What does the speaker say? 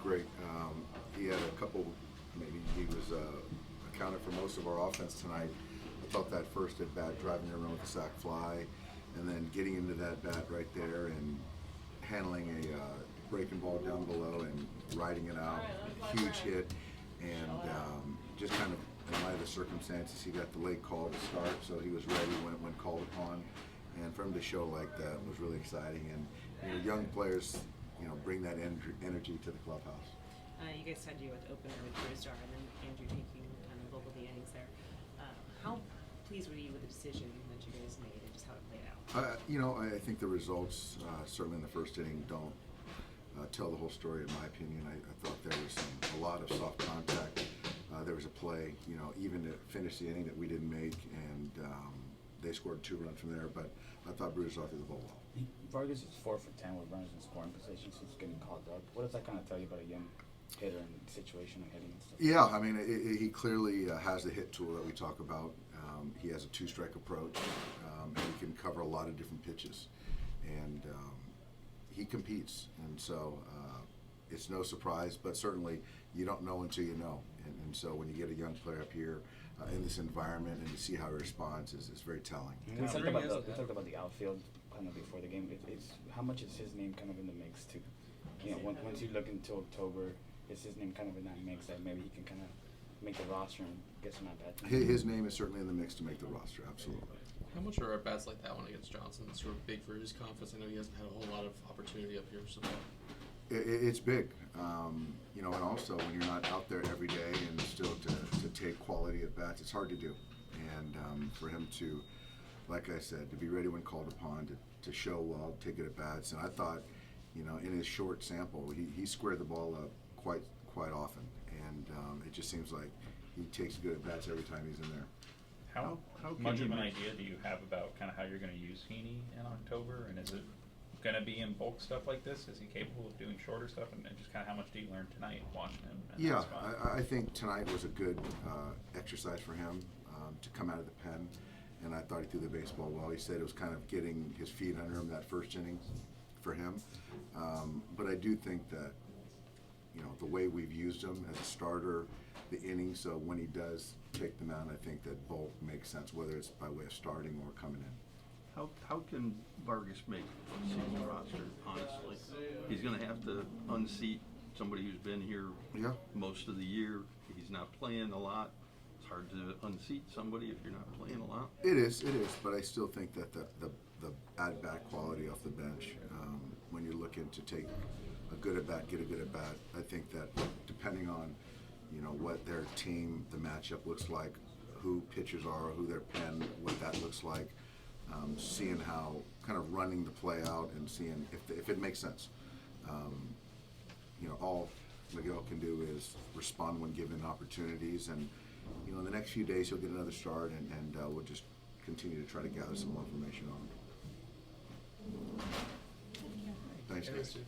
great. He had a couple, maybe he was accounted for most of our offense tonight. I thought that first at bat, driving everyone with a sac fly, and then getting into that bat right there and handling a breaking ball down below and riding it out, huge hit, and just kind of in light of the circumstances, he got the late call to start, so he was ready when called upon. And for him to show like that was really exciting. And young players, bring that energy to the clubhouse. You guys had you at the opener with Brewstar and then Andrew taking kind of both of the innings there. How pleased were you with the decision that you guys made and just how it played out? I think the results, certainly in the first inning, don't tell the whole story in my opinion. I thought there was a lot of soft contact. There was a play, even to finish the inning that we didn't make, and they scored 2 runs from there, but I thought Brewstar threw the ball well. Vargas is 4 for 10 with runners in scoring position since getting called up. What does that kind of tell you about a young hitter and situation and hitting and stuff? Yeah, I mean, he clearly has the hit tool that we talk about. He has a 2-strike approach, and he can cover a lot of different pitches, and he competes, and so it's no surprise, but certainly you don't know until you know, and so when you get a young player up here in this environment and you see how he responds is very telling. We talked about the outfield kind of before the game. It's how much is his name kind of in the mix too? Once you look into October, is his name kind of in that mix that maybe he can kind of make the roster and get some at-bats? His name is certainly in the mix to make the roster, absolutely. How much are at-bats like that one against Johnson sort of big for his confidence? I know he hasn't had a whole lot of opportunity up here so far. It's big, and also when you're not out there every day and still to take quality at bats, it's hard to do. And for him to, like I said, to be ready when called upon, to show well, take good at bats. And I thought, in his short sample, he squared the ball up quite often. And it just seems like he takes good at bats every time he's in there. How much of an idea do you have about kind of how you're going to use Heaney in October, and is it going to be in bulk stuff like this? Is he capable of doing shorter stuff, and just kind of how much do you learn tonight watching him? Yeah, I think tonight was a good exercise for him to come out of the pen, and I thought he threw the baseball well. He said it was kind of getting his feet under him that first inning for him, but I do think that the way we've used him as a starter, the inning, so when he does take the mound, I think that bulk makes sense, whether it's by way of starting or coming in. How can Vargas make a season roster, honestly? He's going to have to unseat somebody who's been here most of the year. He's not playing a lot. It's hard to unseat somebody if you're not playing a lot. It is, but I still think that the at-bat quality off the bench, when you're looking to take a good at-bat, get a good at-bat, I think that depending on what their team, the matchup looks like, who pitchers are, who their pen, what that looks like, seeing how kind of running the play out and seeing if it makes sense. All Miguel can do is respond when given opportunities, and in the next few days he'll get another start, and we'll just continue to try to gather some more information on him. Thanks, guys.